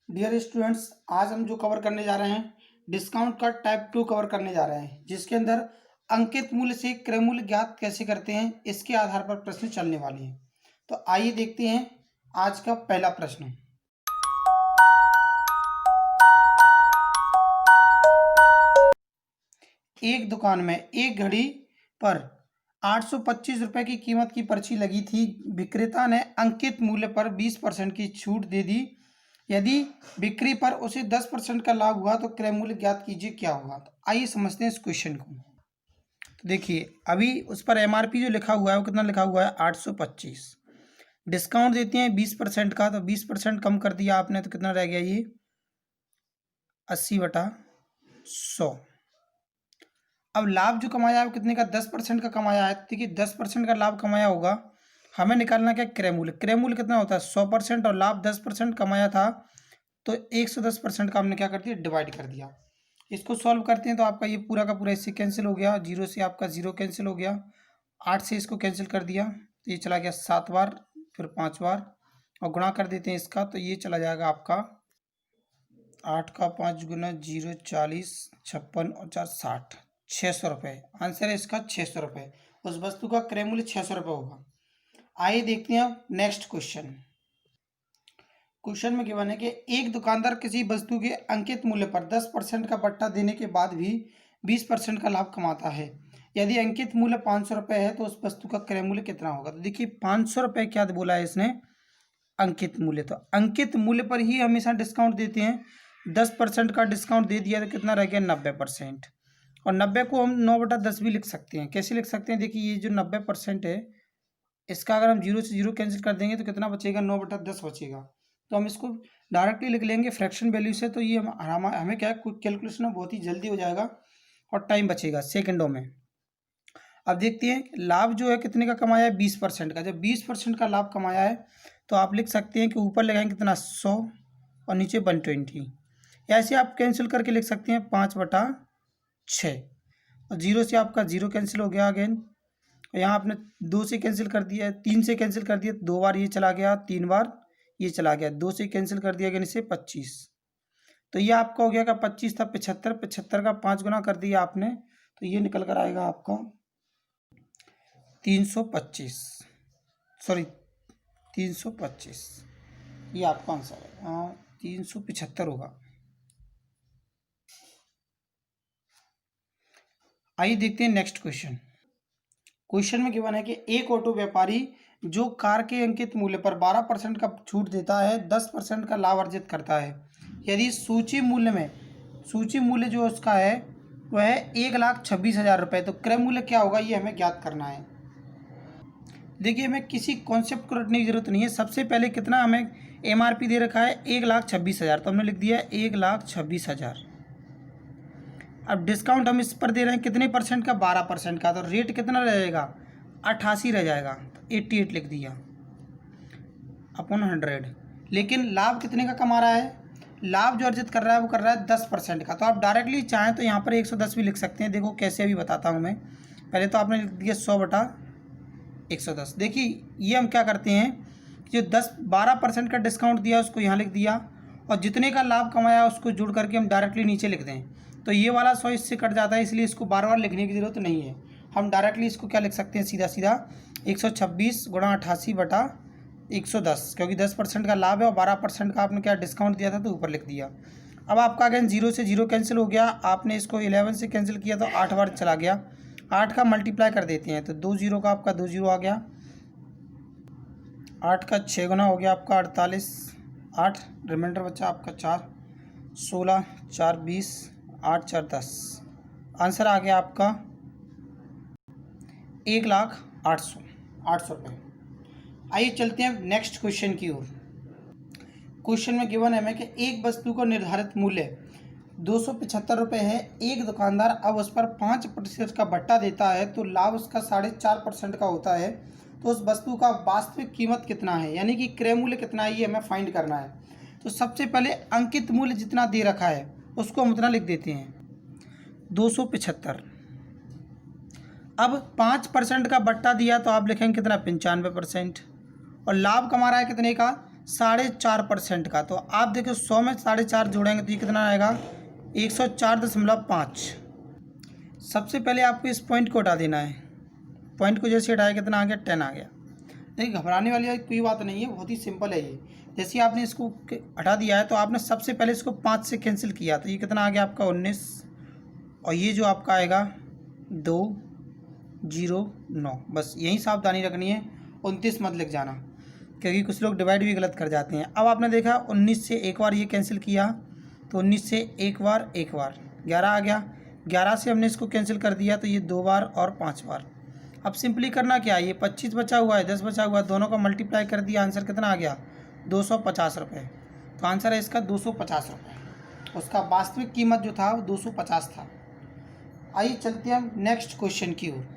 Dear students, आज हम जो कवर करने जा रहे हैं डिस्काउंट का टाइप 2 कवर करने जा रहे हैं, जिसके अंदर अंकित मूल्य से क्रय मूल्य ज्ञात कैसे करते हैं इसके आधार पर प्रश्न चलने वाले हैं। तो आइए देखते हैं आज का पहला प्रश्न। एक दुकान में एक घड़ी पर 825 रुपए की कीमत की पर्ची लगी थी। विक्रेता ने अंकित मूल्य पर 20% की छूट दे दी। यदि बिक्री पर उसे 10% का लाभ हुआ तो क्रय मूल्य ज्ञात कीजिए क्या होगा। तो आइए समझते हैं इस क्वेश्चन को। तो देखिए, अभी उस पर एमआरपी जो लिखा हुआ है वो कितना लिखा हुआ है 825। डिस्काउंट देते हैं 20% का, तो 20% कम कर दिया आपने तो कितना रह गया ये 80/100। अब लाभ जो कमाया है वो कितने का 10% का कमाया है। देखिए 10% का लाभ कमाया होगा, हमें निकालना क्या क्रय मूल्य। क्रय मूल्य कितना होता है 100% और लाभ 10% कमाया था तो 110% का हमने क्या कर दिया डिवाइड कर दिया। इसको सॉल्व करते हैं तो आपका ये पूरा का पूरा इससे कैंसिल हो गया, 0 से आपका 0 कैंसिल हो गया, 8 से इसको कैंसिल कर दिया तो ये चला गया 7 बार, फिर 5 बार और गुणा कर देते हैं इसका तो ये चला जाएगा आपका 8 का 5 गुना 0 40 56 और 4 60, 600 रुपये। आंसर है इसका 600 रुपये। उस वस्तु का क्रय मूल्य 600 रुपये होगा। आइए देखते हैं अब नेक्स्ट क्वेश्चन। क्वेश्चन में गिवन है कि एक दुकानदार किसी वस्तु के अंकित मूल्य पर 10% का बट्टा देने के बाद भी 20% का लाभ कमाता है। यदि अंकित मूल्य 500 रुपये है तो उस वस्तु का क्रय मूल्य कितना होगा। तो देखिए 500 रुपये क्या बोला है इसने अंकित मूल्य, तो अंकित मूल्य पर ही हमेशा डिस्काउंट देते हैं। 10% का डिस्काउंट दे दिया तो कितना रह गया 90%। और 90 को हम 9/10 भी लिख सकते हैं। कैसे लिख सकते हैं, देखिए ये जो 90% है इसका अगर हम 0 से 0 कैंसिल कर देंगे तो कितना बचेगा 9/10 बचेगा। तो हम इसको डायरेक्टली लिख लेंगे फ्रैक्शन वैल्यू से, तो ये हमें क्या है कैलकुलेशन में बहुत ही जल्दी हो जाएगा और टाइम बचेगा सेकंडों में। अब देखते हैं लाभ जो है कितने का कमाया है 20% का। जब 20% का लाभ कमाया है तो आप लिख सकते हैं कि ऊपर लगाएंगे कितना 100 और नीचे 120, या ऐसे आप कैंसिल करके लिख सकते हैं 5/6 और 0 से आपका 0 कैंसिल हो गया अगेन। यहाँ आपने 2 से कैंसिल कर दिया, 3 से कैंसिल कर दिया, 2 बार ये चला गया, 3 बार ये चला गया, 2 से कैंसिल कर दिया गया इसे 25। तो ये आपका हो गया का 25 था 75, 75 का 5 गुना कर दिया आपने तो ये निकल कर आएगा आपका 325, सॉरी 325, ये आपका आंसर है। 375 होगा। आइए देखते हैं नेक्स्ट क्वेश्चन। क्वेश्चन में गिवन है कि एक ऑटो व्यापारी जो कार के अंकित मूल्य पर 12% का छूट देता है 10% का लाभ अर्जित करता है। यदि सूची मूल्य जो उसका है वह है 1,26,000 रुपये, तो क्रय मूल्य क्या होगा ये हमें ज्ञात करना है। देखिए हमें किसी कॉन्सेप्ट को रटने की जरूरत नहीं है। सबसे पहले कितना हमें एमआरपी दे रखा है 1,26,000, तो हमने लिख दिया 1,26,000। अब डिस्काउंट हम इस पर दे रहे हैं कितने परसेंट का 12% का, तो रेट कितना रह जाएगा 88 रह जाएगा, तो 88 लिख दिया अपॉन 100। लेकिन लाभ कितने का कमा रहा है, लाभ जो अर्जित कर रहा है वो कर रहा है 10% का। तो आप डायरेक्टली चाहें तो यहाँ पर 110 भी लिख सकते हैं। देखो कैसे अभी बताता हूँ मैं। पहले तो आपने लिख दिया 100/110। देखिए ये हम क्या करते हैं, जो 12% का डिस्काउंट दिया उसको यहाँ लिख दिया और जितने का लाभ कमाया उसको जुड़ करके हम डायरेक्टली नीचे लिख दें तो ये वाला 100 इससे कट जाता है, इसलिए इसको बार बार लिखने की ज़रूरत नहीं है। हम डायरेक्टली इसको क्या लिख सकते हैं सीधा सीधा 126 गुणा 88/110, क्योंकि 10% का लाभ है और 12% का आपने क्या डिस्काउंट दिया था तो ऊपर लिख दिया। अब आपका अगेन 0 से 0 कैंसिल हो गया, आपने इसको 11 से कैंसिल किया तो 8 बार चला गया। 8 का मल्टीप्लाई कर देते हैं तो 2 0 का आपका 2 0 आ गया, 8 का 6 गुना हो गया आपका 48, 8 रिमाइंडर बचा आपका 4, 16 4 20, 8 4 10। आंसर आ गया आपका 1,08,800 रुपये। आइए चलते हैं नेक्स्ट क्वेश्चन की ओर। क्वेश्चन में गिवन है हमें कि एक वस्तु का निर्धारित मूल्य 275 रुपये है। एक दुकानदार अब उस पर 5% का बट्टा देता है तो लाभ उसका 4.5% का होता है। तो उस वस्तु का वास्तविक कीमत कितना है, यानी कि क्रय मूल्य कितना है ये हमें फाइंड करना है। तो सबसे पहले अंकित मूल्य जितना दे रखा है उसको हम उतना लिख देते हैं 275। अब 5% का बट्टा दिया तो आप लिखेंगे कितना 95%, और लाभ कमा रहा है कितने का 4.5% का। तो आप देखो 100 में 4.5 जोड़ेंगे तो ये कितना आएगा 104.5। सबसे पहले आपको इस पॉइंट को हटा देना है। पॉइंट को जैसे हटाया कितना आ गया 10 आ गया। देखिए घबराने वाली कोई बात नहीं है, बहुत ही सिंपल है ये। जैसे आपने इसको हटा दिया है तो आपने सबसे पहले इसको 5 से कैंसिल किया तो ये कितना आ गया आपका 19, और ये जो आपका आएगा 209। बस यही सावधानी रखनी है, 29 मत लिख जाना, क्योंकि कुछ लोग डिवाइड भी गलत कर जाते हैं। अब आपने देखा 19 से एक बार ये कैंसिल किया तो 19 से एक बार 11 आ गया। 11 से हमने इसको कैंसिल कर दिया तो ये 2 बार और 5 बार। अब सिंपली करना क्या है, ये 25 बचा हुआ है, 10 बचा हुआ है, दोनों का मल्टीप्लाई कर दिया, आंसर कितना आ गया 250 रुपये। तो आंसर है इसका 250 रुपये। उसका वास्तविक कीमत जो था वो 250 था। आइए चलते हैं हम नेक्स्ट क्वेश्चन की ओर।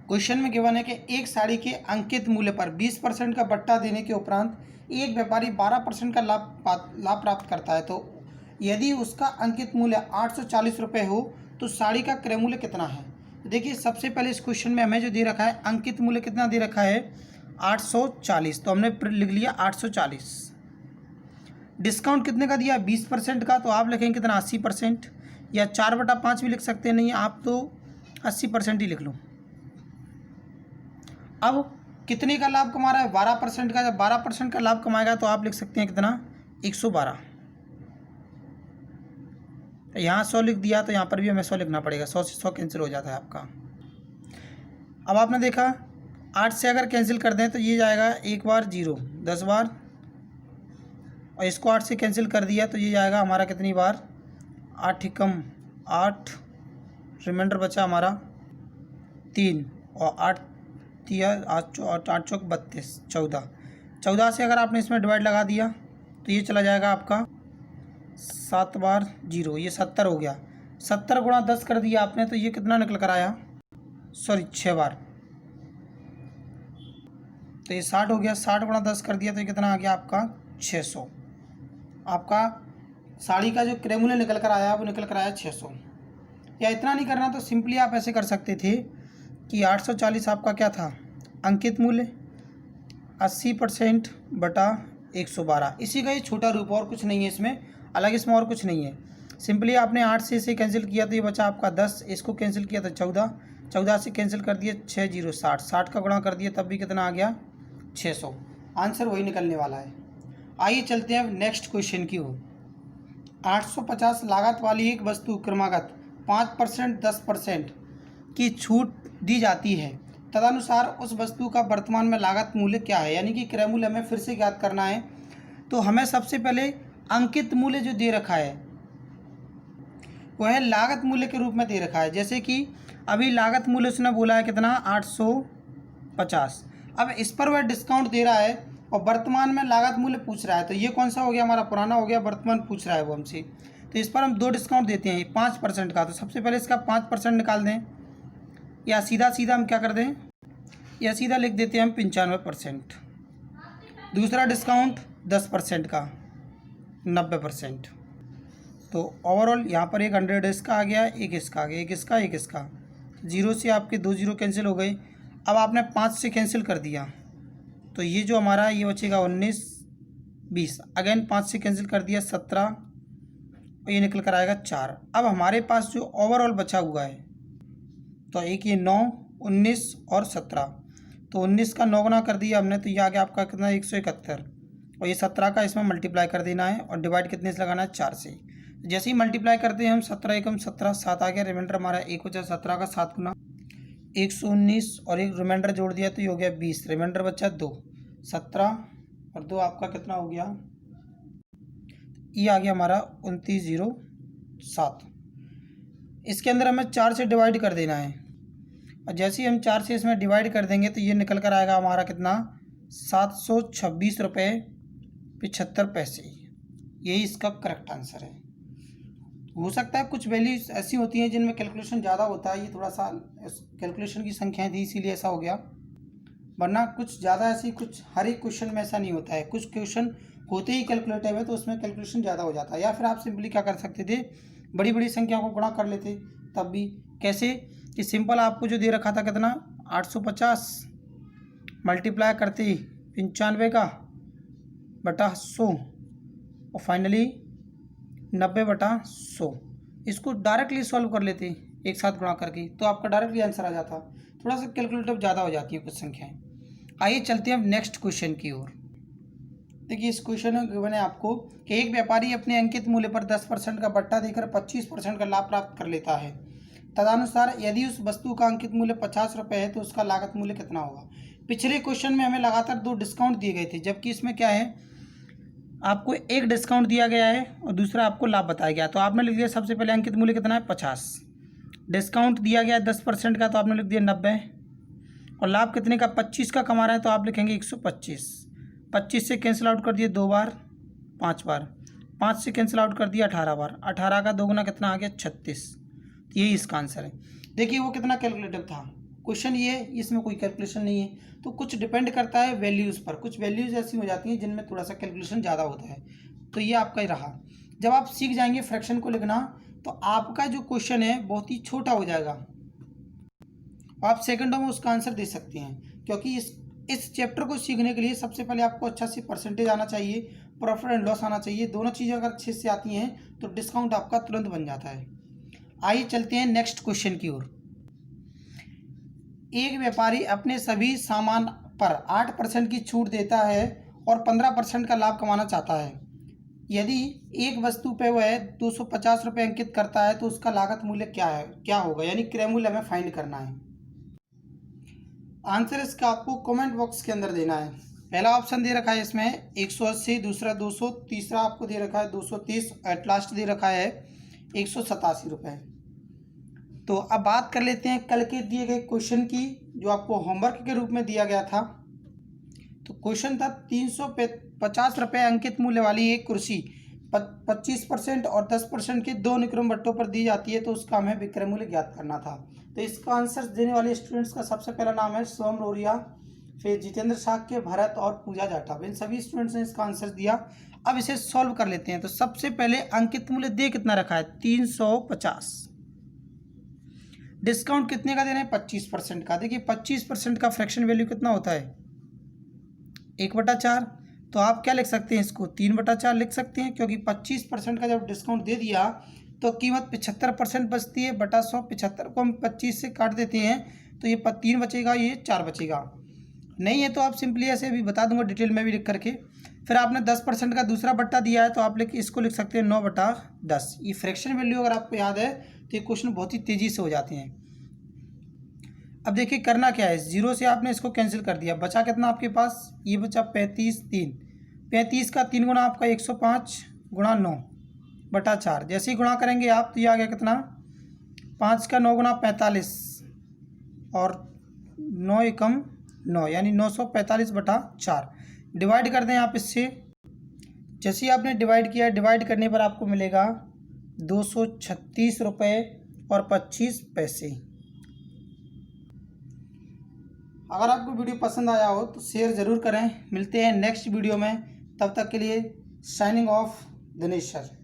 क्वेश्चन में गिवन है कि एक साड़ी के अंकित मूल्य पर 20% का बट्टा देने के उपरांत एक व्यापारी 12% का लाभ प्राप्त करता है। तो यदि उसका अंकित मूल्य 840 रुपये हो तो साड़ी का क्रय मूल्य कितना है। देखिए सबसे पहले इस क्वेश्चन में हमें जो दे रखा है अंकित मूल्य कितना दे रखा है 840, तो हमने लिख लिया 840। डिस्काउंट कितने का दिया 20% का, तो आप लिखेंगे कितना 80%, या 4/5 भी लिख सकते हैं, नहीं आप तो 80% ही लिख लो। अब कितने का लाभ कमा रहा है 12% का। जब 12% का लाभ कमाएगा तो आप लिख सकते हैं कितना 112। यहाँ 100 लिख दिया तो यहाँ पर भी हमें 100 लिखना पड़ेगा, 100 से 100 कैंसिल हो जाता है आपका। अब आपने देखा 8 से अगर कैंसिल कर दें तो ये जाएगा 1 बार 0 10 बार, और इसको 8 से कैंसिल कर दिया तो ये जाएगा हमारा कितनी बार 8 एकम 8, रिमाइंडर बचा हमारा 3, और 8 दिया 8 चौक 32 14 से अगर आपने इसमें डिवाइड लगा दिया तो ये चला जाएगा आपका 7 बार 0, ये 70 हो गया। 70 गुणा 10 कर दिया आपने तो ये कितना निकल कर आया, सॉरी 6 बार, तो ये 60 हो गया। 60 गुणा 10 कर दिया तो ये कितना आ गया आपका 600। आपका साड़ी का जो क्रय मूल्य निकल कर आया वो निकल कर आया 600। या इतना नहीं करना तो सिंपली आप ऐसे कर सकते थे कि 840 आपका क्या था अंकित मूल्य, 80% बटा 112, इसी का ये छोटा रूप, और कुछ नहीं है इसमें, अलग इसमें और कुछ नहीं है। सिंपली आपने 8 से इसे कैंसिल किया तो ये बचा आपका 10, इसको कैंसिल किया तो 14 से कैंसिल कर दिया 6 0 60, 60 का गुणा कर दिया तब भी कितना आ गया 600। आंसर वही निकलने वाला है। आइए चलते हैं नेक्स्ट क्वेश्चन की ओर। 850 लागत वाली एक वस्तु क्रमागत 5% 10% की छूट दी जाती है, तदनुसार उस वस्तु का वर्तमान में लागत मूल्य क्या है। यानी कि क्रय मूल्य हमें फिर से ज्ञात करना है। तो हमें सबसे पहले अंकित मूल्य जो दे रखा है वह लागत मूल्य के रूप में दे रखा है। जैसे कि अभी लागत मूल्य उसने बोला है कितना 850, अब इस पर वह डिस्काउंट दे रहा है और वर्तमान में लागत मूल्य पूछ रहा है, तो ये कौन सा हो गया हमारा पुराना हो गया, वर्तमान पूछ रहा है वो हमसे। तो इस पर हम 2 डिस्काउंट देते हैं 5% का, तो सबसे पहले इसका 5% निकाल दें, या सीधा सीधा हम क्या कर दें, या सीधा लिख देते हैं हम 95%। दूसरा डिस्काउंट 10% का 90%। तो ओवरऑल यहाँ पर एक 100 इसका आ गया, एक इसका आ गया, एक इसका, एक इसका, 0 से आपके 2 0 कैंसिल हो गए। अब आपने 5 से कैंसिल कर दिया तो ये जो हमारा ये बचेगा 19 20, अगेन 5 से कैंसिल कर दिया 17, और ये निकल कर आएगा 4। अब हमारे पास जो ओवरऑल बचा हुआ है तो एक ये 9 19 और 17, तो 19 का 9 गुना कर दिया हमने तो ये आ गया आपका कितना 171, और ये 17 का इसमें मल्टीप्लाई कर देना है और डिवाइड कितने से लगाना है 4 से। जैसे ही मल्टीप्लाई करते हैं हम 17 एकम 17 7 आ गया, रिमाइंडर हमारा 1 बचा 17 का 7 गुना 119, और एक रिमाइंडर जोड़ दिया तो ये हो गया 20, रिमाइंडर बचा 2 17 और 2 आपका कितना हो गया, ये आ गया हमारा 2907। इसके अंदर हमें 4 से डिवाइड कर देना है, और जैसे ही हम 4 से इसमें डिवाइड कर देंगे तो ये निकल कर आएगा हमारा कितना 726 रुपये 75 पैसे। यही इसका करेक्ट आंसर है। हो सकता है कुछ वैल्यूज ऐसी होती हैं जिनमें कैलकुलेशन ज़्यादा होता है, ये थोड़ा सा कैलकुलेशन की संख्याएं थी इसीलिए ऐसा हो गया, वरना कुछ ज़्यादा ऐसी कुछ हर एक क्वेश्चन में ऐसा नहीं होता है। कुछ क्वेश्चन होते ही कैलकुलेटिव है तो उसमें कैलकुलेशन ज़्यादा हो जाता है, या फिर आप सिंपली क्या कर सकते थे बड़ी बड़ी संख्या को गुणा कर लेते। तब भी कैसे कि सिंपल आपको जो दे रखा था कितना 850 मल्टीप्लाई करते ही 95 का बटा 100 और फाइनली 90/100। इसको डायरेक्टली सॉल्व कर लेते एक साथ गुणा करके, तो आपका डायरेक्टली आंसर आ जाता। थोड़ा सा कैलकुलेटर ज़्यादा हो जाती है कुछ संख्याएं। आइए चलते हैं अब नेक्स्ट क्वेश्चन की ओर। देखिए इस क्वेश्चन में गिवन है आपको कि एक व्यापारी अपने अंकित मूल्य पर 10% का बट्टा देकर 25% का लाभ प्राप्त कर लेता है। तदनुसार यदि उस वस्तु का अंकित मूल्य 50 रुपये है तो उसका लागत मूल्य कितना होगा। पिछले क्वेश्चन में हमें लगातार 2 डिस्काउंट दिए गए थे, जबकि इसमें क्या है, आपको एक डिस्काउंट दिया गया है और दूसरा आपको लाभ बताया गया। तो आपने लिख दिया सबसे पहले अंकित मूल्य कितना है 50, डिस्काउंट दिया गया 10% का तो आपने लिख दिया 90, और लाभ कितने का 25 का कमा रहा है तो आप लिखेंगे 125। 25 से कैंसिल आउट कर दिए 2 बार 5 बार, 5 से कैंसिल आउट कर दिया 18 बार, 18 का 2 गुना कितना आ गया 36। यही इसका आंसर है। देखिए वो कितना कैलकुलेटिव था क्वेश्चन, ये इसमें कोई कैलकुलेशन नहीं है, तो कुछ डिपेंड करता है वैल्यूज़ पर। कुछ वैल्यूज़ ऐसी हो जाती हैं जिनमें थोड़ा सा कैलकुलेशन ज़्यादा होता है, तो ये आपका ही रहा। जब आप सीख जाएंगे फ्रैक्शन को लिखना तो आपका जो क्वेश्चन है बहुत ही छोटा हो जाएगा, आप सेकंडों में उसका आंसर दे सकते हैं। क्योंकि इस चैप्टर को सीखने के लिए सबसे पहले आपको अच्छा से परसेंटेज आना चाहिए, प्रॉफिट एंड लॉस आना चाहिए। दोनों चीज़ें अगर अच्छे से आती हैं तो डिस्काउंट आपका तुरंत बन जाता है। आइए चलते हैं नेक्स्ट क्वेश्चन की ओर। एक व्यापारी अपने सभी सामान पर 8% की छूट देता है और 15% का लाभ कमाना चाहता है। यदि एक वस्तु पे वह 250 रुपये अंकित करता है तो उसका लागत मूल्य क्या होगा, यानी क्रय मूल्य हमें फाइंड करना है। आंसर इसका आपको कमेंट बॉक्स के अंदर देना है। पहला ऑप्शन दे रखा है इसमें 180, दूसरा 200, तीसरा आपको दे रखा है 230, एट लास्ट दे रखा है 187 रुपये। तो अब बात कर लेते हैं कल के दिए गए क्वेश्चन की, जो आपको होमवर्क के रूप में दिया गया था। तो क्वेश्चन था 350 रुपये अंकित मूल्य वाली एक कुर्सी 25% और 10% के 2 अनुक्रम बट्टों पर दी जाती है, तो उसका हमें विक्रय मूल्य ज्ञात करना था। तो इसका आंसर देने वाले स्टूडेंट्स का सबसे पहला नाम है सोम रोरिया, फिर जितेंद्र साक्य, भरत और पूजा जाटव। इन सभी स्टूडेंट्स ने इसका आंसर दिया। अब इसे सॉल्व कर लेते हैं। तो सबसे पहले अंकित मूल्य दे कितना रखा है 350, डिस्काउंट कितने का देना है 25% का। देखिए 25% का फ्रैक्शन वैल्यू कितना होता है 1/4। तो आप क्या लिख सकते हैं, इसको 3/4 लिख सकते हैं, क्योंकि 25% का जब डिस्काउंट दे दिया तो कीमत 75% बचती है बटा 100। 75 को हम 25 से काट देते हैं तो ये 3 बचेगा, ये 4 बचेगा। नहीं है तो आप सिंपली ऐसे भी बता दूंगा डिटेल में भी लिख करके। फिर आपने 10% का दूसरा बट्टा दिया है तो आप इसको लिख सकते हैं 9/10। ये फ्रैक्शन वैल्यू अगर आपको याद है तो ये क्वेश्चन बहुत ही तेज़ी से हो जाते हैं। अब देखिए करना क्या है, 0 से आपने इसको कैंसिल कर दिया, बचा कितना आपके पास, ये बचा 35, 3। 35 का 3 गुना आपका 105 गुणा 9/4। जैसे ही गुणा करेंगे आप तो ये आ गया कितना 5 का 9 गुना 45 और 9 एकम 9, यानी 945/4। डिवाइड कर दें आप इससे। जैसे ही आपने डिवाइड किया, डिवाइड करने पर आपको मिलेगा 236 रुपये और 25 पैसे। अगर आपको वीडियो पसंद आया हो तो शेयर ज़रूर करें। मिलते हैं नेक्स्ट वीडियो में, तब तक के लिए साइनिंग ऑफ दिनेश सर।